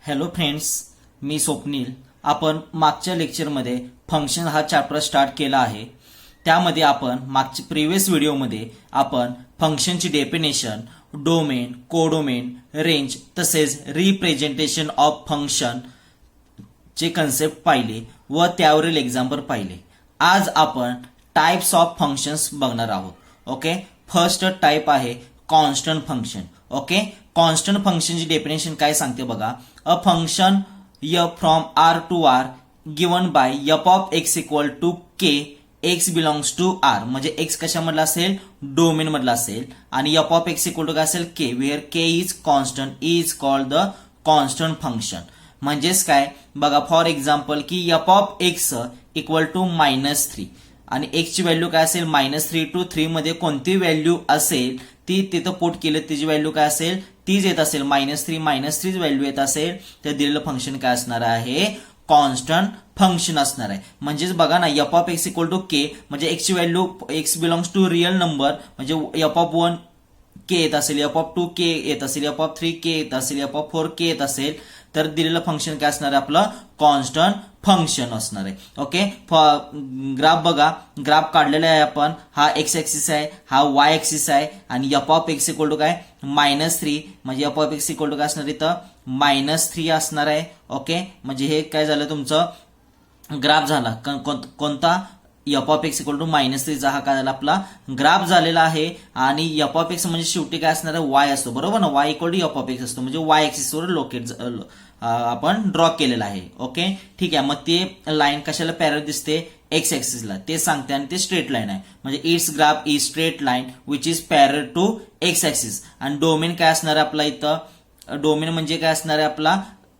Hello friends, मी स्वप्नील. आपण मागच्या लेक्चरमध्ये फंक्शन हा चॅप्टर स्टार्ट केला आहे. त्यामध्ये आपण मागच्या प्रिव्हियस व्हिडिओमध्ये आपण फंक्शनची डेफिनेशन, डोमेन, कोडोमेन, रेंज तसेच रिप्रेझेंटेशन ऑफ फंक्शन चे कन्सेप्ट पाहिले व त्यावरील एक्झाम्पल पाहिले. आज आपण टाइप्स ऑफ फंक्शन्स बघणार आहोत. ओके, फर्स्ट टाइप आहे कॉन्स्टंट फंक्शन. ओके, कॉन्स्टंट फंक्शनची डेफिनेशन काय सांगते बघा. A function f from r to r given by f of x equal to k, x belongs to r. म्हणजे x कशामधला असेल, डोमेन मधला असेल, आणि f of x equal to काय असेल, k, where k is constant is called the constant function. म्हणजेच काय बघा, फॉर एक्झाम्पल की f of x equal to -3 आणि x ची व्हॅल्यू काय असेल, -3 to 3 मध्ये कोणती व्हॅल्यू असेल ती तिथं पुट केलं, तिची व्हॅल्यू काय असेल, तीच येत असेल, -3 व्हॅल्यू येत असेल तर दिलेलं फंक्शन काय असणार आहे, कॉन्स्टंट फंक्शन असणार आहे. म्हणजेच बघा ना, f of x equal to k म्हणजे x ची value, x belongs to real number, म्हणजे f ऑफ 1 k येत असेल, f ऑफ 2 k येत असेल, f ऑफ 3 k येत असेल, f ऑफ 4 k येत असेल, तर दिलेलं फंक्शन काय असणार आहे, आपलं कॉन्स्टंट फंक्शन असणार आहे. ओके, ग्राफ बघा, ग्राफ काढलेला आहे आपण. हा एक्स ऍक्सिस आहे, हा वाय ऍक्सिस आहे, आणि f of x equal to काय, -3, म्हणजे f of x equal to काय असणार इथं, -3 असणार आहे. ओके, म्हणजे हे काय झालं, तुमचं ग्राफ झाला. कोणता, f of x equal to -3 हा काय झाला, आपला ग्राफ झालेला आहे. आणि f ऑफ x म्हणजे शेवटी काय असणार आहे, y असतो, बरोबर ना. y equal to f of x असतो, म्हणजे y ऍक्सिस वर लोकेट आपण ड्रॉ केलेला आहे. ओके, ठीक आहे. मग ते लाईन कशाला पॅरल दिसते, एक्स ऍक्सिसला, ते सांगते, आणि ते स्ट्रेट लाईन आहे. म्हणजे it's graph is straight line which is पॅरल टू एक्स ऍक्सिस. आणि डोमेन काय असणार आहे आपला इथं, डोमेन म्हणजे काय असणार आहे, आपला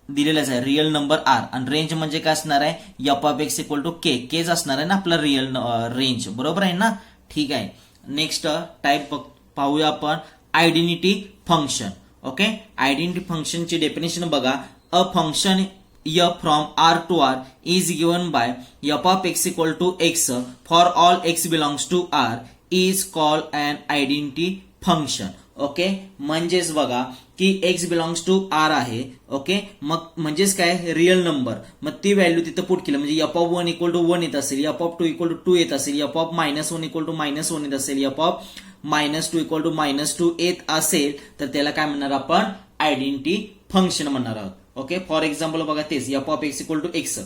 दिलेलाच आहे रिअल नंबर r. आणि रेंज म्हणजे काय असणार आहे, f of x equal to k, केच असणार आहे ना आपला रिअल रेंज, बरोबर आहे ना. ठीक आहे. नेक्स्ट टाइप पाहूया आपण, आयडेंटिटी फंक्शन. ओके, आयडेंटिटी फंक्शनची डेफिनेशन बघा. A function f from r to r is given by f of x equal to x for all x belongs to r is called an identity function. Okay, म्हणजेच बघा की x belongs to r आहे. Okay, मग म्हणजेच काय, real number, मग ती value तिथं पुट केलं, म्हणजे f ऑफ 1 इक्वल टू 1 येत असेल, f ऑफ 2 इक्वल टू 2 येत असेल, f ऑफ -1 इक्वल टू -1 येत असेल, f ऑफ -2 इक्वल टू -2 येत असेल, तर त्याला काय म्हणणार आपण, आयडेंटिटी फंक्शन म्हणणार आहोत. ओके, फॉर एक्झाम्पल बघा, तेच f of x equal to x,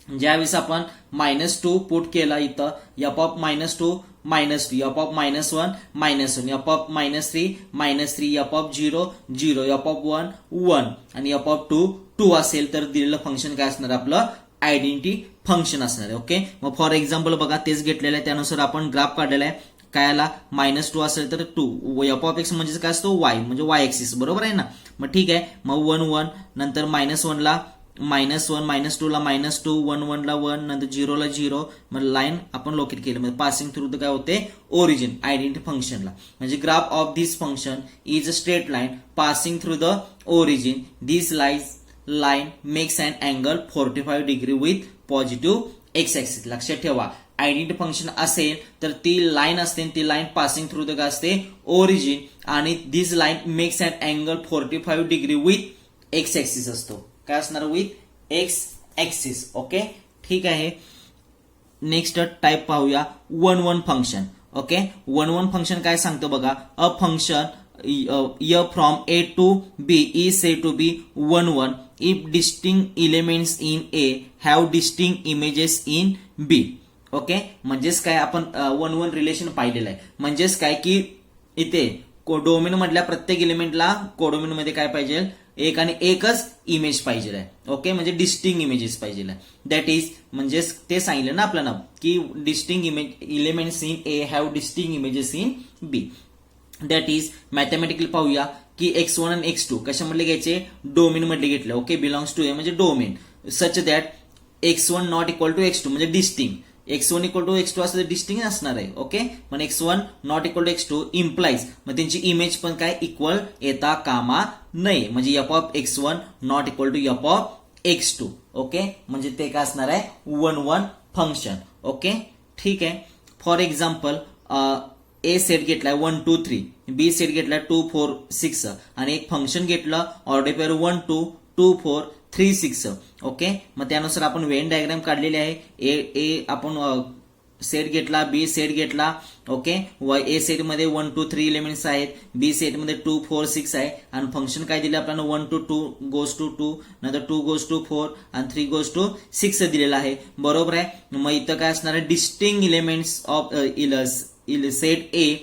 ज्यावेळेस आपण -2 पुट केला इथं, f of -2 -2, f of -1 -1, f of -3 f of 0 0, f of 1 1, आणि f ऑफ 2 2 असेल, तर दिलेलं फंक्शन काय असणार, आपलं आयडेंटिटी फंक्शन असणार आहे. ओके, मग फॉर एक्झाम्पल बघा, तेच घेतलेलं आहे, त्यानुसार आपण ग्राफ काढलेला आहे. काय आला, -2 असेल तर 2, f ऑफ x म्हणजे काय असतो, y, म्हणजे y ऍक्सिस, बरोबर आहे ना. मग ठीक आहे, मग 1 1, नंतर -1 ला -1, -2 ला -2, 1 1 ला 1, नंतर 0 ला 0, मग लाईन आपण लोकेट केली, म्हणजे पासिंग थ्रू द काय होते, ओरिजिन, आयडेंटिटी फंक्शनला. म्हणजे graph of this function is a straight line passing through the origin. This line makes an angle 45 degree with positive x axis. लक्षात ठेवा, आयडेंटिटी फंक्शन असेल तर ती लाईन असते, ती लाईन पासिंग थ्रू द काय असते, ओरिजिन, आणि this line makes an angle 45 degree with x axis असतो. काय असणार, विथ एक्स ऍक्सिस. ओके, ठीक आहे. नेक्स्ट टाइप पाहूया, 1 1 फंक्शन. ओके, 1 1 फंक्शन काय सांगतो बघा. A function f from a to b is said to be 1 1 if distinct elements in a have distinct images in b. Okay, म्हणजेच काय, आपण 1 1 relation पाहिलेलं आहे. म्हणजेच काय की इथे डोमेन मधल्या प्रत्येक एलिमेंटला कोडोमेन मध्ये काय पाहिजे, एक आणि एकच इमेज पाहिजे आहे. ओके, म्हणजे डिस्टिंग इमेजेस पाहिजे आहे. दॅट इज, म्हणजेच ते सांगितलं ना आपल्याला की distinct elements in A have distinct images in B. That is mathematically पाहूया की x1 आणि x2 कशामधले घ्यायचे, डोमेन मधले घेतले. ओके, बिलॉंग्स टू ए म्हणजे domain, such that x1 not equal to x2, म्हणजे distinct. x1 equal to x2 असं distinct असणार आहे. ओके, पण x1 not equal to x2 implies, मग त्यांची इमेज पण काय इक्वल येता कामा नये, म्हणजे f of x1 not equal to f of x2. Okay, म्हणजे ते काय असणार आहे, 1 1 फंक्शन. ओके, ठीक आहे. फॉर एक्झाम्पल, ए सेट घेतलाय 1 2 3, बी सेट घेतलाय 2 4 6, आणि एक फंक्शन घेतलं ऑर्डर पेअर 1 2 2 4 3 6. ओके, मग त्यानुसार आपण वेन डायग्राम काढलेली आहे. ए आपण सेट घेतला, बी सेट घेतला. ओके, ए सेट मध्ये 1 2 3 एलिमेंट्स आहेत, बी सेट मध्ये 2 4 6 आहे आणि फंक्शन काय दिलं आपल्याला 1 to 2 goes to 2, नंतर 2 goes to 4 आणि 3 goes to 6 दिलेलं आहे. बरोबर आहे. मग इथं काय असणार आहे, distinct elements of set A.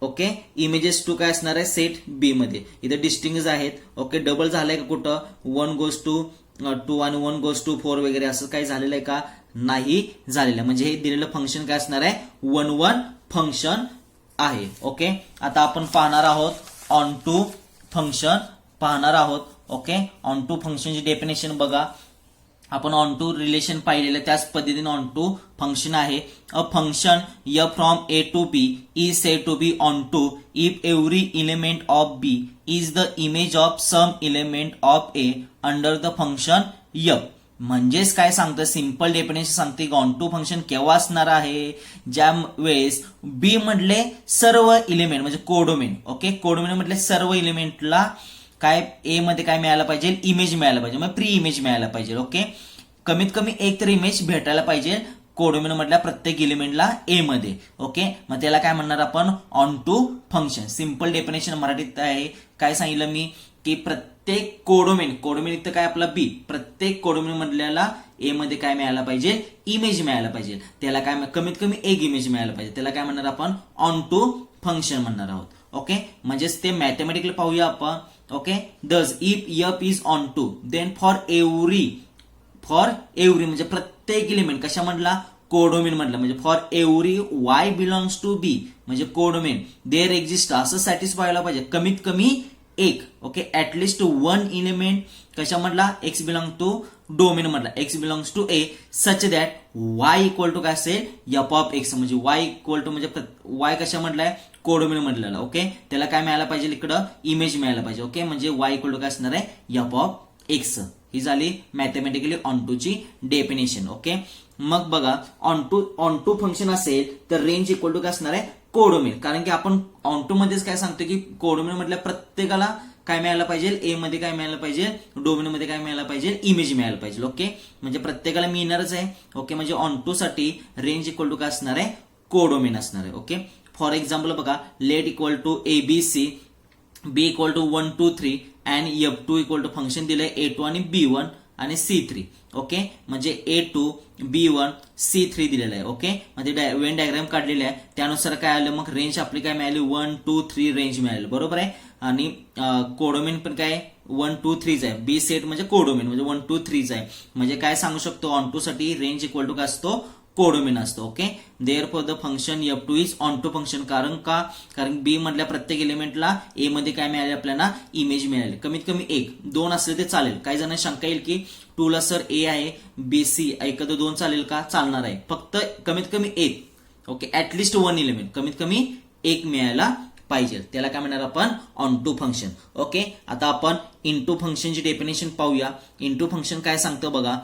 Okay, images too काय असणार आहे सेट बी मध्ये. इथे डिस्टिंग आहेत. ओके, डबल झालंय का कुठं, 1 goes to 2 आणि 1 goes to 4 वगैरे असं काही झालेलं आहे का, नाही झालेलं आहे. म्हणजे हे दिलेलं फंक्शन काय असणार आहे, 1 1 फंक्शन आहे. ओके, आता आपण पाहणार आहोत ऑन टू फंक्शन पाहणार आहोत. ओके, ऑन टू फंक्शनची डेफिनेशन बघा. आपण ऑन टू रिलेशन पाहिलेलं त्याच पद्धतीने ऑन टू फंक्शन आहे. अ function f from a to b is said to be on to if every element of b is the image of some element of a under the function f. म्हणजेच काय सांगतं, simple definition सांगते की on to function केव्हा असणार आहे, ज्या वेळेस बी मधले सर्व इलिमेंट म्हणजे कोडोमेन. ओके, कोडोमेन मधले सर्व इलिमेंटला काय ए मध्ये काय मिळायला पाहिजे, इमेज मिळायला पाहिजे, मग प्री इमेज मिळायला पाहिजे. ओके, कमीत कमी एक तरी इमेज भेटायला पाहिजे कोडोमेन मधल्या प्रत्येक एलिमेंटला ए मध्ये. ओके, मग त्याला काय म्हणणार आपण, onto function. Simple definition मराठीत आहे. काय सांगितलं मी की प्रत्येक कोडोमेन इथं काय आपला बी, प्रत्येक कोडोमेन मधल्याला ए मध्ये काय मिळायला पाहिजे, इमेज मिळायला पाहिजे. त्याला काय कमीत कमी एक इमेज मिळायला पाहिजे. त्याला काय म्हणणार आपण, ऑन टू फंक्शन म्हणणार आहोत. ओके, म्हणजेच ते मॅथमॅटिकली पाहूया आपण. Okay, thus if f is onto then for every म्हणजे प्रत्येक एलिमेंट कशा म्हटला, कोडोमेन म्हटलं. म्हणजे for every y belongs to B म्हणजे कोडोमेन देअर एक्झिस्ट असं सॅटिस्फाय व्हायला पाहिजे कमीत कमी एक. ओके, ऍटलिस्ट वन एलिमेंट कशा म्हटला, एक्स बिलॉंग टू डोमेन म्हटला, x belongs to A such that y equal to काय असेल, एफ ऑफ एक्स. म्हणजे वाय इक्वल टू म्हणजे वाय कशा म्हटलाय, कोडोमेन म्हटलेला. ओके, त्याला काय मिळायला पाहिजे, इकडं इमेज मिळायला पाहिजे. ओके, म्हणजे वाय इक्वल टू काय असणार आहे, एफ ऑफ एक्स. ही झाली मॅथमॅटिकली ऑन टू ची डेफिनेशन. ओके, मग बघा ऑन टू फंक्शन असेल तर रेंज इक्वल टू काय असणार आहे, कोडोमेन. कारण की आपण ऑन टू मध्येच काय सांगतो की कोडोमेन मधल्या प्रत्येकाला काय मिळायला पाहिजे, ए मध्ये काय मिळायला पाहिजे, डोमेन मध्ये काय मिळायला पाहिजे, इमेज मिळायला पाहिजे. ओके, म्हणजे प्रत्येकाला मिळणारच आहे. ओके, म्हणजे ऑन टू साठी रेंज इक्वल टू काय असणार आहे, कोडोमेन असणार आहे. ओके, फॉर एक्झाम्पल बघा, let equal to ABC, B equal to 1 2 3 आणि F2 इक्वल टू फंक्शन दिलंय A2 आणि B1 आणि C3. ओके, म्हणजे A2 B1 C3 दिलेलं आहे. ओके, म्हणजे वेन डायग्राम काढलेले आहे. त्यानुसार काय आलं, मग रेंज आपली काय मिळाली, 1 2 3 रेंज मिळाली. बरोबर आहे. आणि कोडोमेन पण काय 1 2 3 आहे. बी सेट म्हणजे कोडोमेन म्हणजे 1 2 3 आहे. म्हणजे काय सांगू शकतो, ऑन टू साठी रेंज इक्वल टू काय असतो, कोडोमेन असतो. Okay, therefore the function F2 is onto function. कारण बी मधल्या प्रत्येक एलिमेंटला ए मध्ये काय मिळाले, आपल्याला इमेज मिळाले. कमीत कमी एक, दोन असले ते चालेल. काही जण शंका येईल की 2 ला सर ए आहे, BC एखादं 2 चालेल का, चालणार आहे. फक्त कमीत कमी एक. ओके, ऍटलिस्ट वन एलिमेंट कमीत कमी एक मिळायला पाहिजे. त्याला काय म्हणणार आपण, ऑन टू फंक्शन. ओके, आता आपण इनटू फंक्शनची डेफिनेशन पाहूया. इनटू फंक्शन काय सांगतं बघा,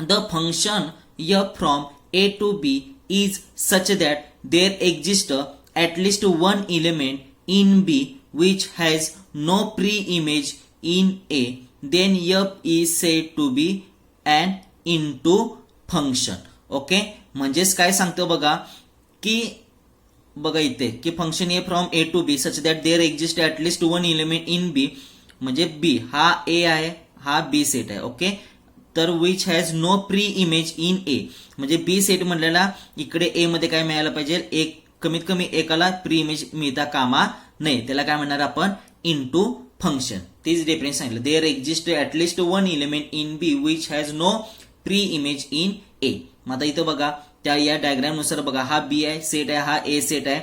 the function f from A to B is such that there exists at least one element in B which has no pre-image in A, then f is said to be an into function. Okay, म्हणजेच काय सांगतं बघा की बघा इथे की function A from A to B such that there exists at least one element in B म्हणजे B हा A आहे, हा B सेट आहे. ओके, तर which has no pre image in A म्हणजे बी सेट म्हणलेला इकडे ए मध्ये काय मिळायला पाहिजे, एक कमीत कमी एकाला प्री इमेज मिळता कामा नाही. त्याला काय म्हणणार आपण, इनटू फंक्शन. तीच डिफरन्स सांगितलं, there exist at least one element in B which has no pre image in A. मग आता इथं बघा त्या या डायग्राम नुसार बघा, हा बी आहे सेट आहे, हा ए सेट आहे.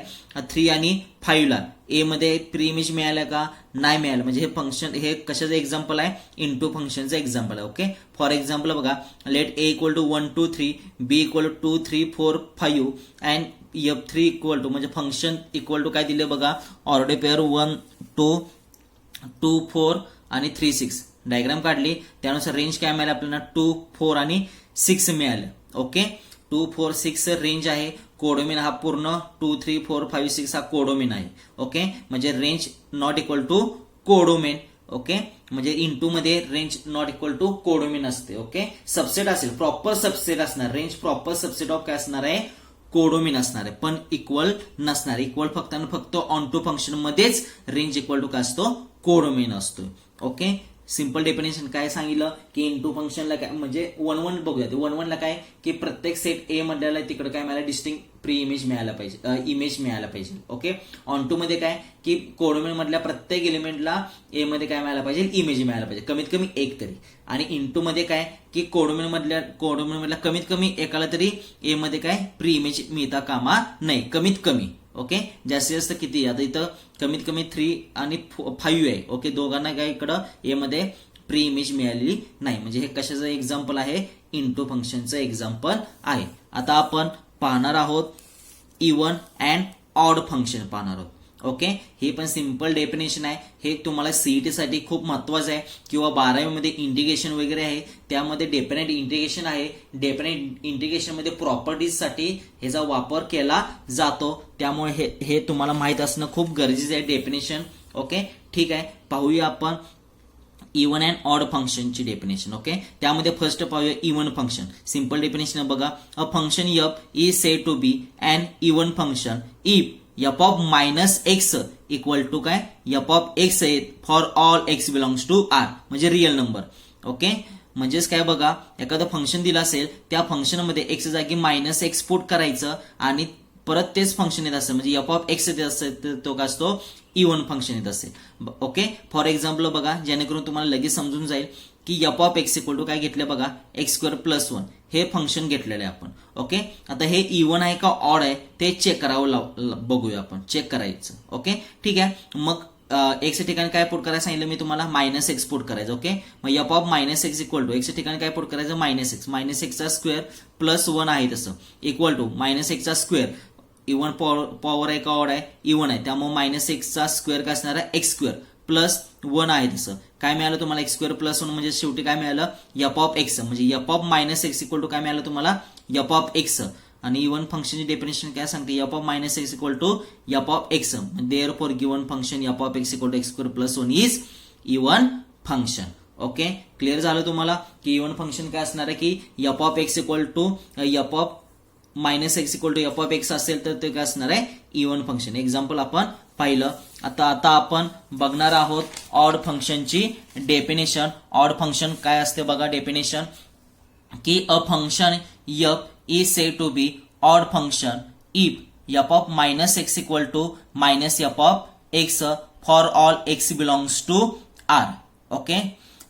3 आणि 5 ला ए मध्ये प्री इमेज मिळालं का, नाही मिळालं. म्हणजे हे फंक्शन हे कशाचं एक्झाम्पल आहे, इनटू फंक्शनचं एक्झाम्पल आहे. ओके, फॉर एक्झाम्पल बघा, let A equal to 1 2 3, B equal to 2 3 4 5 and F3 equal to म्हणजे फंक्शन इक्वल टू काय दिले बघा, ऑर्डर पेअर 1 2 2 4 आणि 3 6. डायग्राम काढली त्यानुसार रेंज काय मिळालं आपल्याला, 2 4 आणि 6 मिळालं. ओके, 2 4 6 रेंज आहे. कोडोमेन हा पूर्ण 2 3 4 5 6 हा कोडोमेन आहे. ओके, म्हणजे range not equal to codomain okay, म्हणजे इंटू मध्ये range not equal to codomain असते. ओके, सबसेट असेल, प्रॉपर सबसेट असणार, रेंज प्रॉपर सबसेट ऑफ काय असणार आहे, कोडोमिन असणार आहे, पण इक्वल नसणार. इक्वल फक्त आणि फक्त ऑन टू फंक्शन मध्येच रेंज इक्वल टू काय असतो, कोडोमिन असतो. ओके, सिंपल डेफिनेशन काय सांगितलं की इंटू फंक्शनला काय म्हणजे 1 बघूया. 1 काय की प्रत्येक सेट ए मधल्याला तिकडे काय मिळालं, डिस्टिंक्ट प्री इमेज मिळायला पाहिजे, इमेज मिळायला पाहिजे. ओके, ऑन टू मध्ये काय की कोडोमिन मधल्या प्रत्येक एलिमेंटला ए मध्ये काय मिळायला पाहिजे, इमेज मिळायला पाहिजे, कमीत कमी एक तरी. आणि इंटू मध्ये काय की कोडोमिन मधल्या कमीत कमी एकाला तरी ए मध्ये काय प्री इमेज मिळता कामा नाही, कमीत कमी. ओके, जास्तीत जास्त किती, आता इथं कमीत कमी 3 आणि 5 आहे. ओके, दोघांना काय इकडं ए मध्ये प्री इमेज मिळालेली नाही, म्हणजे हे कशाचं एक्झाम्पल आहे, इंटू फंक्शनचं एक्झाम्पल आहे. आता आपण पाहणार आहोत इवन अँड ऑड फंक्शन पाहणार आहोत. ओके, हे पण सिंपल डेफिनेशन आहे, हे तुम्हाला सीईटी साठी खूप महत्वाचं आहे, किंवा 12वी मध्ये इंटिग्रेशन वगैरे आहे त्यामध्ये डेफिनेट इंटिग्रेशन आहे. डेफिनेट इंटिग्रेशन मध्ये प्रॉपर्टीज साठी ह्याचा वापर केला जातो, त्यामुळे हे तुम्हाला माहित असणं खूप गरजेचं आहे डेफिनेशन. ओके, ठीक आहे, पाहूया आपण इवन अँड ऑड फंक्शनची डेफिनेशन. ओके, त्यामध्ये फर्स्ट पाहूया इवन फंक्शन. सिंपल डेफिनेशन बघा, a function f is said to be an even function if f of minus x equal to काय, f of x for all x belongs to R, म्हणजे real number. Okay, म्हणजेच काय बघा, एखादं function दिलं असेल त्या फंक्शनमध्ये एक्स जागी मायनस एक्स पुट करायचं आणि परत तेच फंक्शन येत असेल, म्हणजे एफ ऑफ एक्स येत असेल तर तो काय असतो, इवन फंक्शन येत असेल. ओके, फॉर एक्झाम्पल बघा, जेणेकरून तुम्हाला लगेच समजून जाईल की f of x equal to काय घेतलं बघा, एक्स स्क्वेअर प्लस 1 हे फंक्शन घेतलेलं आहे आपण. ओके, आता हे इवन आहे का ऑड आहे ते चेक करावं, बघूया आपण, चेक करायचं. ओके, ठीक आहे, मग एक्सच्या ठिकाणी काय पुट करायचं सांगितलं मी तुम्हाला, मायनस एक्स पुट करायचं. ओके, मग f of minus x equal to एक्सच्या ठिकाणी काय पुट करायचं, मायनस एक्सचा स्क्वेअर प्लस 1 आहे तसं, इक्वल टू मायनस एक्सचा स्क्वेअर, इवन पॉवर आहे का ऑड आहे, इवन आहे, त्यामुळे मायनस एक्सचा स्क्वेअर काय असणार आहे, एक्स स्क्वेअर प्लस 1 आहे तसं. काय मिळालं तुम्हाला, एक्स स्क्वेअर प्लस 1 म्हणजे शेवटी काय मिळालं, एफ ऑफ एक्स, म्हणजे f of minus x equal to काय मिळालं तुम्हाला, एफ ऑफ एक्स. आणि इवन फंक्शनची डेफिनेशन काय सांगते, f of minus x equal to f of x, therefore given function f of x equal to x square plus 1 is even function. Okay, clear झालं तुम्हाला की इवन फंक्शन काय असणार आहे की f of x equal to f of minus x equal to f of x असेल तर ते काय असणार आहे, इवन फंक्शन. एक्झाम्पल आपण पाहिलं. आता आपण बघणार आहोत ऑड फंक्शनची डेफिनेशन. ऑड फंक्शन काय असते बघा, डेफिनेशन की a function f is said to be odd function if f of minus x equal to minus f of x for all x belongs to R. Okay,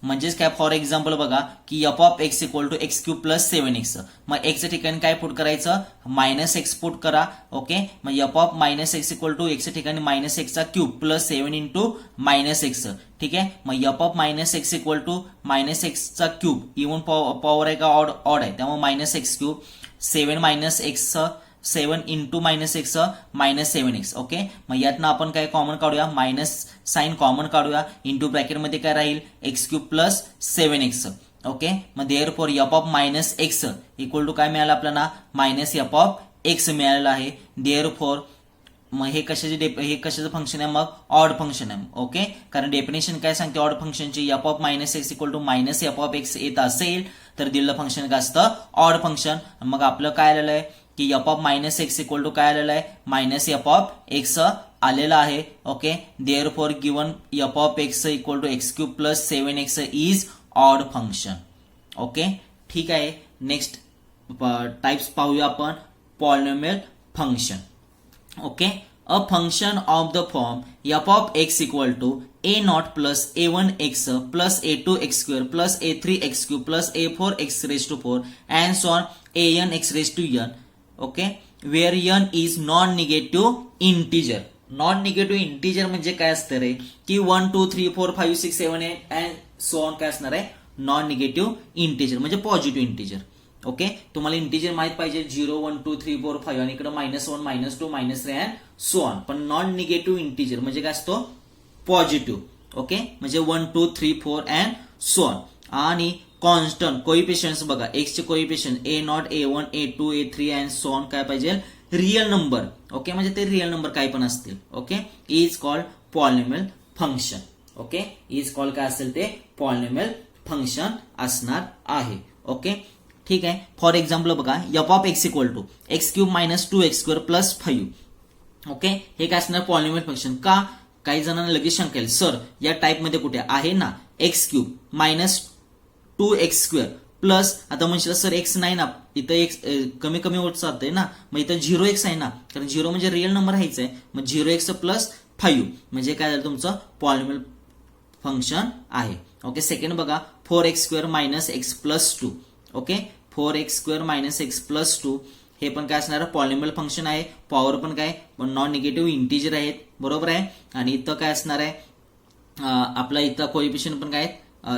म्हणजेच काय, for example बघा की f of x equal to x cube plus 7x, मग एक्सच्या ठिकाणी काय put करायचं, minus x put करा. ओके, मग f of minus x equal to एक्सच्या ठिकाणी मायनस एक्सचा cube plus 7 into minus x. ठीक आहे, मग f of minus x equal to minus एक्सचा क्यूब, इवन पॉवर आहे का ऑड आहे, त्यामुळे minus x cube, 7 minus x 7 into minus x minus 7x. Okay, मग यातनं आपण काय कॉमन काढूया, मायनस साइन कॉमन काढूया, इंटू ब्रॅकेटमध्ये काय राहील, x cube plus 7x. Okay, मग therefore f of minus x equal to काय मिळालं आपल्याला, मायनस एफ ऑफ एक्स मिळालेलं आहे. देअरफॉर मग हे कशाचं फंक्शन आहे, मग ऑड फंक्शन आहे. ओके, कारण डेफिनेशन काय सांगते ऑड फंक्शनची, f of minus x equal to minus f of x येत असेल तर दिलेलं फंक्शन काय असतं, ऑड फंक्शन. मग आपलं काय आलेलं आहे की f of minus x equal to काय आलेलं आहे, मायनस एफ ऑफ एक्स आलेला आहे. Okay, therefore given f of x equal to x cube plus 7x is odd function. Okay, ठीक आहे, नेक्स्ट टाइप्स पाहूया आपण, polynomial function. Okay, a function of the form f of x equal to a0 plus a1x plus a2x square plus a3x cube plus a4x raised to 4 and so on an x raised to n. Okay, where n is non-negative integer. Non-negative integer म्हणजे काय असतं रे की 1 2 3 4 5 6 7 8 and so on काय असणार आहे, non negative integer म्हणजे positive integer. Okay, तुम्हाला integer माहित पाहिजे 0 1 2 3 4 5 आणि इकडे -1 -2 -3 अँड सो ऑन. पण नॉन निगेटिव्ह इंटिजर म्हणजे काय असतो, पॉझिटिव्ह. ओके, म्हणजे 1 2 3 4 अँड सो ऑन. आणि कॉन्स्टंट कोइफिशियंट्स बघा, एक्स चे coefficient a0 a1 a2 a3 and so on काय पाहिजे, रिअल नंबर. ओके, म्हणजे ते रिअल नंबर काय पण असतील. Okay, is called polynomial function. Okay. Is call काय असेल ते पॉलिनॉमियल फंक्शन असणार आहे. ओके, ठीक आहे. फॉर एक्झाम्पल बघा, f of x equal to x cube minus 2x² plus 5. Okay, हे काय असणार पॉलिनॉमियल फंक्शन. का काही जणांना लगेच शंका येईल, सर या टाईप मध्ये कुठे आहे ना x cube minus 2x² plus, आता म्हणशील सर एक्स नाही ना इथं, एक्स कमी कमी होत चालतंय ना, मग इथं 0x आहे ना, कारण 0 म्हणजे रिअल नंबर आहेच आहे. मग 0x प्लस 5 म्हणजे काय झालं तुमचं पॉलिनॉमियल फंक्शन आहे. ओके, सेकंड बघा 4x² minus x plus 2. Okay, 4x² minus x plus 2 हे पण काय असणार पॉलिनॉमियल फंक्शन आहे. पॉवर पण काय नॉन निगेटिव्ह इंटिजर आहेत, बरोबर आहे. आणि इथं काय असणार आहे आपला इथं कोएफिशियंट पण काय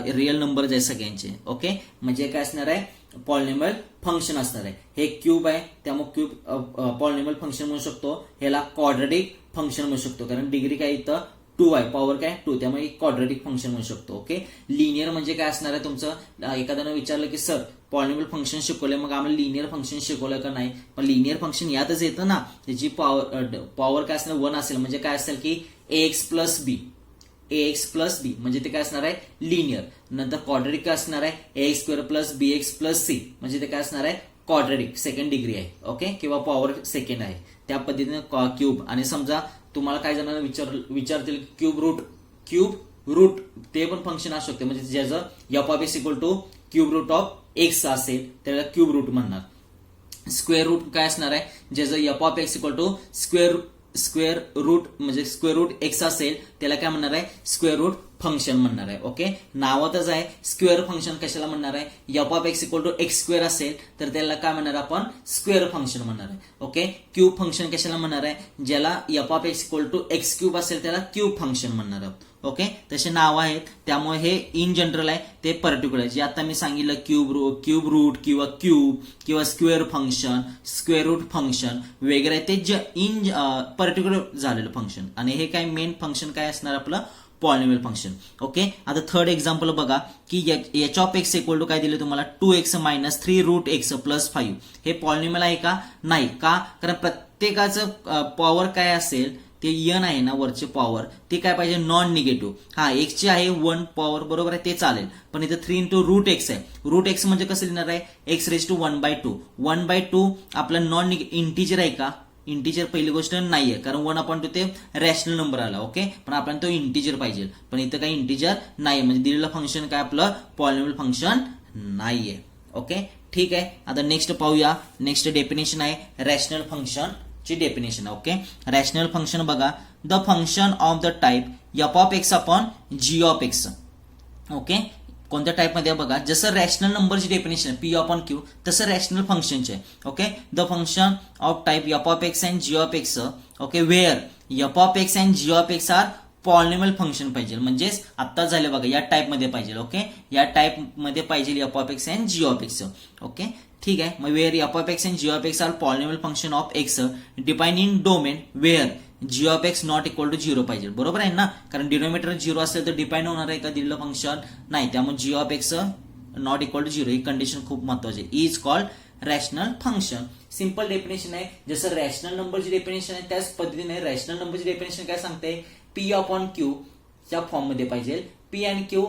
रिअल नंबर आहे सगळ्यांचे. ओके, म्हणजे काय असणार आहे पॉलिनॉमियल फंक्शन असणार आहे. हे क्यूब आहे त्यामुळे क्यूब पॉलिनॉमियल फंक्शन म्हणू शकतो. ह्याला क्वाड्रेटिक फंक्शन म्हणू शकतो कारण डिग्री काय इथं 2 आहे, पॉवर काय 2, त्यामुळे क्वाड्रेटिक फंक्शन म्हणू शकतो. ओके, लिनियर म्हणजे काय असणार आहे तुमचं, एखाद्यानं विचारलं की सर पॉलिनॉमियल फंक्शन शिकवलंय मग आम्हाला लिनियर फंक्शन शिकवलं का नाही, पण लिनियर फंक्शन यातच येतं ना, त्याची पॉवर काय असणार 1 असेल म्हणजे काय असेल की ax प्लस बी म्हणजे ते काय असणार आहे लिनियर. नंतर क्वाड्रेटिक काय असणार आहे ax² plus bx plus c म्हणजे ते काय असणार आहे क्वाड्रेटिक, सेकंड डिग्री आहे. ओके, किंवा पॉवर सेकंड आहे. त्या पद्धतीने क्यूब. आणि समजा तुम्हाला काही जणांना विचारतील क्यूब रूट ते पण फंक्शन असू शकते, म्हणजे ज्याचं f of x equal to cube root of x असेल त्याला क्यूब रूट म्हणणार. स्क्वेअर रूट काय असणार आहे, ज्याचं f of x equal to square root म्हणजे स्क्वेअर रूट एक्स असेल त्याला काय म्हणणार आहे स्क्वेअर रूट फंक्शन म्हणणार आहे. ओके, नावातच आहे स्क्वेअर फंक्शन. कशाला म्हणणार आहे, f of x equal to x² असेल तर त्याला काय म्हणणार आपण स्क्वेअर फंक्शन म्हणणार आहे. ओके, क्यूब फंक्शन कशाला म्हणणार आहे, ज्याला f of x equal to x³ असेल त्याला क्यूब फंक्शन म्हणणार आहोत. ओके, तसे नाव आहेत त्यामुळे हे इन जनरल आहे, ते पर्टिक्युलर जे आता मी सांगितलं क्यूब रूट किंवा square function, square root function वगैरे ते इन पर्टिक्युलर झालेलं फंक्शन. आणि हे काय मेन फंक्शन काय असणार आपलं पॉलिनॉमियल फंक्शन. ओके, आता थर्ड एक्झाम्पल बघा की h of x equal to काय दिले तुम्हाला 2x minus 3 route x plus 5. हे पॉलिनॉमियल आहे का नाही, का कारण प्रत्येकाचं पॉवर काय असेल ते n आहे ना वरचे पॉवर ते काय पाहिजे नॉन निगेटिव्ह. हा एक्सचे आहे 1 पॉवर बरोबर आहे ते चालेल, पण इथं 3 इंटू रूट एक्स आहे. रूट एक्स म्हणजे कसं लिहिणार आहे एक्स रेज टू 1/2. 1/2 आपलं नॉन इंटिजर आहे का, इंटिजर पहिली गोष्ट नाहीये कारण 1/2 ते रॅशनल नंबर आला. ओके, पण आपल्याला तो इंटिजर पाहिजे, पण इथं काही इंटिजर नाही म्हणजे दिलेलं फंक्शन काय आपलं पॉलिनॉमियल फंक्शन नाहीये. ओके, ठीक आहे. आता नेक्स्ट पाहूया. नेक्स्ट डेफिनेशन आहे रॅशनल फंक्शन ची डेफिनेशन. ओके, रॅशनल फंक्शन बघा the function of the type f of x upon g of x. Okay, कोणत्या टाइप मध्ये बघा जसं रॅशनल नंबरची डेफिनेशन पी अपॉन क्यू तसं रॅशनल फंक्शनचे. Okay, the function of type f of x and g of x. Okay, where f of x and g of x are polynomial function पाहिजे, म्हणजेच आता झाले बघा या टाइप मध्ये पाहिजे. ओके, या टाइप मध्ये पाहिजे f of x and g of x. Okay, ठीक आहे. मग where f of x and g of x are polynomial function of x define in domain where g of x not equal to 0 पाहिजे. बरोबर आहे ना, कारण denominator 0 असेल तर डिफाइन होणार आहे का दिलेलं फंक्शन नाही, त्यामुळे g of x not equal to 0 ही कंडिशन खूप महत्वाची आहे. Is called rational function. Simple definition आहे, जसं रॅशनल नंबरची डेफिनेशन आहे त्याच पद्धतीने रॅशनल नंबरची डेफिनेशन काय सांगते पी अपॉन क्यू च्या फॉर्म मध्ये पाहिजे. पी अँड क्यू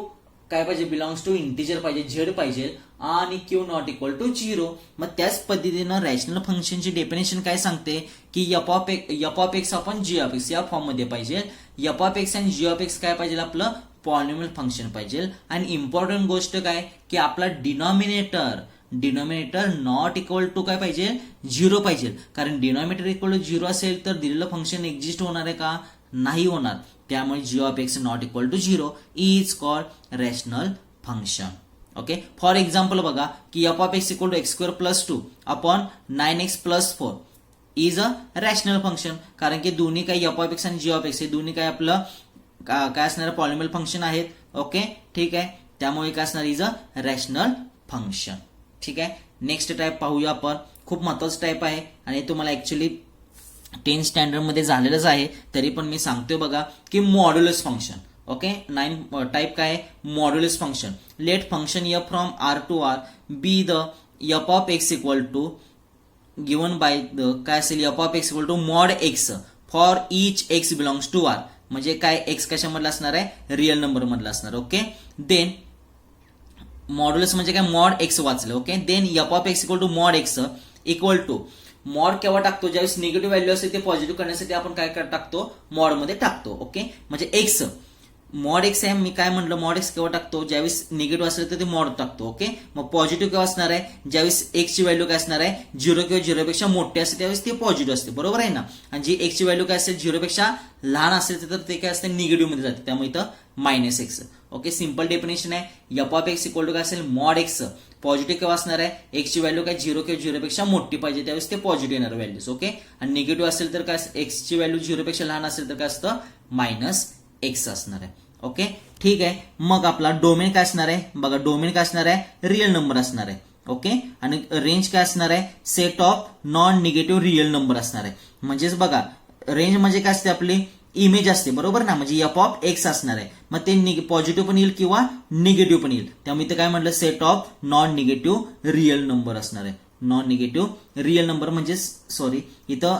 काय पाहिजे बिलॉंग्स टू इंटिजर पाहिजे, झेड पाहिजे आणि क्यू नॉट इक्वल टू 0. मग त्याच पद्धतीनं रॅशनल फंक्शनची डेफिनेशन काय सांगते की f of x upon g of x या फॉर्म मध्ये पाहिजे. F of x and g of x काय पाहिजे आपलं पॉलिनॉमियल फंक्शन पाहिजे. आणि इम्पॉर्टंट गोष्ट काय की आपला डिनॉमिनेटर नॉट इक्वल टू काय पाहिजे 0 पाहिजे, कारण डिनॉमिनेटर इक्वल टू 0 असेल तर दिलेलं फंक्शन एक्झिस्ट होणार आहे का नाही होणार, त्यामुळे g of x not equal to 0 is called rational function. Okay, for example बघा की f of x equal to x² plus 2 upon 9x plus 4 is a rational function, कारण की दोन्ही काही एफ ऑफ एक्स आणि जी ऑफ एक्स हे दोन्ही काय आपलं काय असणार पॉलिनॉमियल फंक्शन आहेत. ओके, ठीक आहे, त्यामुळे काय असणार इज अ रॅशनल फंक्शन. ठीक आहे, नेक्स्ट टाइप पाहूया आपण. खूप महत्वाचं टाइप आहे आणि तुम्हाला ऍक्च्युली 10th स्टँडर्ड मध्ये झालेलंच आहे, तरी पण मी सांगतोय बघा की मॉड्युलस फंक्शन. ओके, 9 टाइप काय आहे modulus function. Let function f from R to R be the f of x equal to given by the काय असेल f of x equal to mod x for each x belongs to R, म्हणजे काय x कशामधला असणार आहे, real number मधला असणार. Okay, then modulus म्हणजे काय, मॉड एक्स वाचलं. Okay, then f of x equal to mod x equal to, mod केव्हा टाकतो, ज्यावेळेस निगेटिव्ह व्हॅल्यू असते ते पॉझिटिव्ह करण्यासाठी आपण काय टाकतो, मॉड मध्ये टाकतो. ओके, म्हणजे एक्स मॉड एक्स आहे, मी काय म्हणलं, मॉड एक्स केव्हा टाकतो, ज्यावेळेस निगेटिव्ह असेल तर ते मॉड टाकतो. ओके, मग पॉझिटिव्ह केव्हा असणार आहे, ज्यावेळेस एक्स ची व्हॅल्यू काय असणार आहे, 0 किंवा 0 पेक्षा मोठी असते त्यावेळेस ते पॉझिटिव्ह असते. बरोबर आहे ना. आणि जी एक्स ची व्हॅल्यू काय असेल, 0 पेक्षा लहान असेल तर ते काय असते, निगेटिव्ह मध्ये जाते, त्यामुळे इथं minus x. Okay, simple definition आहे. F of x equal to काय असेल, मॉड एक्स. पॉझिटिव्ह केव्हा असणार आहे, एक्स ची व्हॅल्यू काय 0 किंवा 0 पेक्षा मोठी पाहिजे त्यावेळेस ते पॉझिटिव्ह येणार व्हॅल्यूज. ओके, आणि निगेटिव्ह असेल तर काय, एक्स ची व्हॅल्यू 0 पेक्षा लहान असेल तर काय असतं, मायनस एक्स असणार आहे. ओके, ठीक आहे. मग आपला डोमेन काय असणार आहे, बघा डोमेन काय असणार आहे, रिअल नंबर असणार आहे. ओके, आणि रेंज काय असणार आहे, set of non negative real number असणार आहे. म्हणजेच बघा रेंज म्हणजे काय असते, आपली इमेज असते. बरोबर ना, म्हणजे एफ ऑफ एक्स असणार आहे. मग ते पॉझिटिव्ह पण येईल किंवा निगेटिव्ह पण येईल. त्यामुळे इथं काय म्हटलं, set of non negative real number असणार आहे. नॉन निगेटिव्ह रिअल नंबर म्हणजे सॉरी, इथं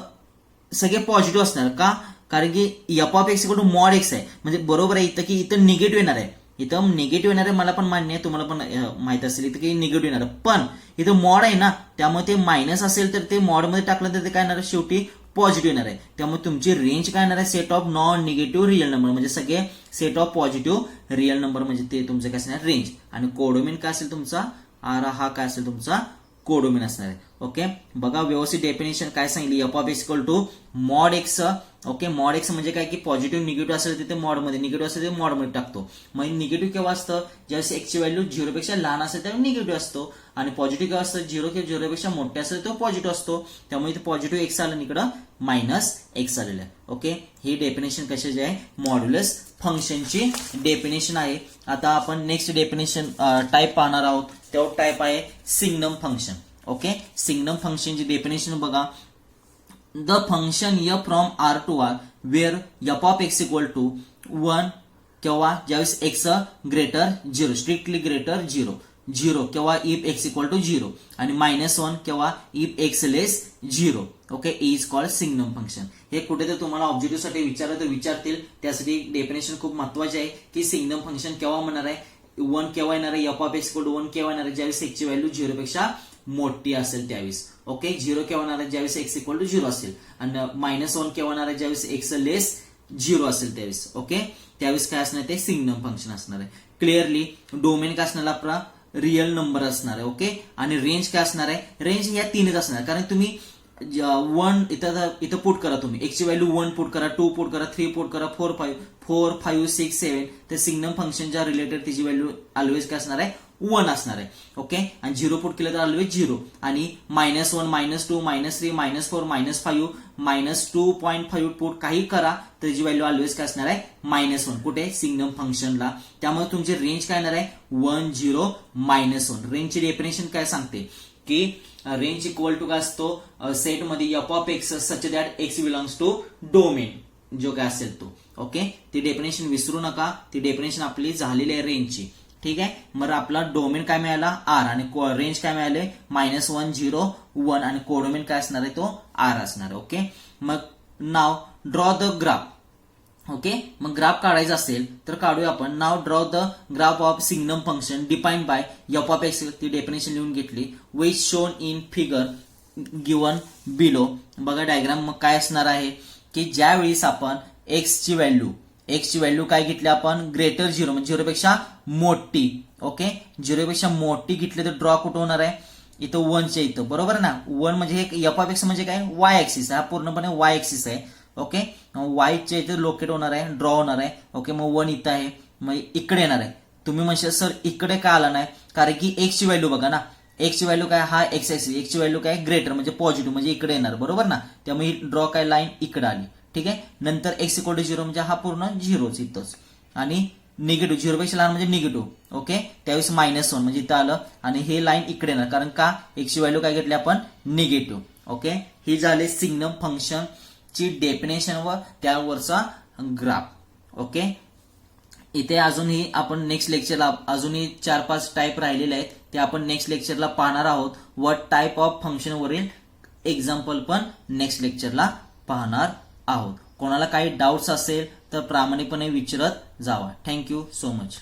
सगळे पॉझिटिव्ह असणार. का, कारण की f of x equal to mod x आहे, म्हणजे बरोबर आहे इथं की इथं निगेटिव्ह येणार आहे. इथं निगेटिव्ह येणार आहे, मला पण मान्य आहे, तुम्हाला पण माहित असेल इथं की निगेटिव्ह येणार आहे. पण इथं मॉड आहे ना, त्यामुळे ते मायनस असेल तर ते मॉड मध्ये टाकलं तर ते काय येणार आहे, शेवटी पॉझिटिव्ह येणार आहे. त्यामुळे तुमची रेंज काय येणार आहे, set of non negative real number, म्हणजे सगळे set of positive real number, म्हणजे ते तुमचं काय असणार रेंज. आणि कोडोमेन काय असेल तुमचा, आर हा काय असेल तुमचा कोडोमेन असणार आहे. ओके, बघा व्यवस्थित डेफिनेशन काय सांगितली, f of x equal to mod x. Okay, mod x म्हणजे काय की पॉझिटिव्ह निगेटिव्ह असेल तिथे मॉड मध्ये, निगेटिव्ह असेल ते मॉड मध्ये टाकतो. मग निगेटिव्ह केव्हा असतं, ज्यावेळेस एक्स ची व्हॅल्यू 0 पेक्षा लहान असेल त्यावेळी निगेटिव्ह असतो. आणि पॉझिटिव्ह केव्हा असतं, 0 किंवा 0 पेक्षा मोठे असेल तो पॉझिटिव्ह असतो. त्यामुळे इथे पॉझिटिव्ह एक्स आलं, इकडं मायनस एक्स आलेलं आहे. ओके, ही डेफिनेशन कशाची आहे, मॉड्युलस फंक्शनची डेफिनेशन आहे. आता आपण नेक्स्ट डेफिनेशन टाईप पाहणार आहोत. तो टाईप आहे सिग्नम फंक्शन. ओके, सिग्नम फंक्शनची डेफिनेशन बघा, the function f from R to R where f of x equal to 1 केव्हा, ज्यावेळेस एक्स ग्रेटर 0, स्ट्रिक्टली ग्रेटर 0 केव्हा इफ एक्स इक्वल टू 0, आणि -1 केव्हा if x less 0. Okay, is called signum function. हे कुठे तर तुम्हाला ऑब्जेक्टिव्ह साठी विचारलं तर विचारतील, त्यासाठी डेफिनेशन खूप महत्वाचे आहे की सिग्नम फंक्शन केव्हा म्हणणार आहे, 1 केव्हा येणार आहे, f of x equal to 1 केव्हा येणार आहे, ज्यावेळेस एक्स ची व्हॅल्यू 0 पेक्षा मोठी असेल त्यावेळेस. ओके, 0 केव्हा येणार आहे, ज्यावेळेस एक्स इक्वल टू 0 असेल, आणि -1 केव्हा येणार आहे, ज्यावेळेस एक्स लेस 0 असेल त्यावेळेस. ओके, त्यावेळेस काय असणार, ते सिग्नम फंक्शन असणार आहे. क्लिअरली डोमेन काय असणार आपला, रिअल नंबर असणार आहे. ओके, आणि रेंज काय असणार आहे, रेंज ह्या 3च असणार, कारण तुम्ही 1 इथं पुट करा, तुम्ही एक्स ची व्हॅल्यू 1 पुट करा, 2 पुट करा, 3 पुट करा, 4 5 6 7, तर सिग्नम फंक्शनच्या रिलेटेड तिची व्हॅल्यू ऑलवेज काय असणार आहे, 1 असणार आहे. ओके, आणि 0 पुट केलं तर ऑलवेज 0, आणि -1 -2 -3 -4 -5 -2.5 पुट काही करा तर त्याची व्हॅल्यू ऑलवेज काय असणार आहे, -1. कुठे, सिग्नम फंक्शनला. त्यामुळे तुमची रेंज काय येणार आहे, 1 0 -1. रेंजची डेफिनेशन काय सांगते की रेंज इक्वल टू काय असतो, सेट मध्ये f of x such that x belongs to domain जो काय असेल तो. ओके, ती डेफिनेशन विसरू नका, ती डेफिनेशन आपली झालेली आहे रेंजची. ठीक आहे, मग आपला डोमेन काय मिळाला, आर, आणि रेंज काय मिळाले, -1 0 1, आणि कोडोमेन काय असणार आहे, तो आर असणार आहे. ओके, मग now draw the graph. Okay, मग ग्राफ काढायचा असेल तर काढूया आपण. Now draw the graph of signum function defined by f of x, ती डेफिनेशन लिहून घेतली, which shown in figure given below. बघा डायग्राम मग काय असणार आहे की ज्यावेळेस आपण एक्स ची व्हॅल्यू काय घेतली आपण, ग्रेटर 0 म्हणजे 0 पेक्षा मोठी. ओके, 0 पेक्षा मोठी घेतली तर ड्रॉ कुठं होणार आहे, इथं 1 च्या इथं. बरोबर ना, 1 म्हणजे एफ ऑफ एक्स म्हणजे काय, वाय ऍक्सिस, हा पूर्णपणे वाय ऍक्सिस आहे. ओके, वाय च्या इथे लोकेट होणार आहे, ड्रॉ होणार आहे. ओके, मग 1 इथं आहे, मग इकडे येणार आहे. तुम्ही म्हणशाल सर इकडे का आला नाही, कारण की एक्स ची व्हॅल्यू बघा ना, एक्स ची व्हॅल्यू काय, हा एक्स ऍक्सिस, एक्स ची व्हॅल्यू काय ग्रेटर म्हणजे पॉझिटिव्ह, म्हणजे इकडे येणार. बरोबर ना, त्यामुळे ड्रॉ काय लाईन इकडे आली. ठीक आहे, नंतर एक्स इक्वल टू 0 म्हणजे हा पूर्ण 0च इथंच, आणि निगेटिव्ह 0 पेक्षा लहान म्हणजे निगेटिव्ह. ओके, त्यावेळेस -1 म्हणजे इथं आलं, आणि हे लाईन इकडे येणार, कारण का एक्स ची व्हॅल्यू काय घेतली आपण, निगेटिव्ह. ओके, ही झाले सिग्नम फंक्शन ची डेफिनेशन व त्यावरचा ग्राफ. ओके, इथे अजूनही आपण नेक्स्ट लेक्चरला अजूनही 4-5 टाईप राहिलेले आहेत, ते आपण नेक्स्ट लेक्चरला पाहणार आहोत. व टाईप ऑफ फंक्शन वरील एक्झाम्पल पण नेक्स्ट लेक्चरला पाहणार आहोत. कोणाला काही डाऊट्स असेल तर प्रामाणिकपणे विचारत जावा. Thank you so much.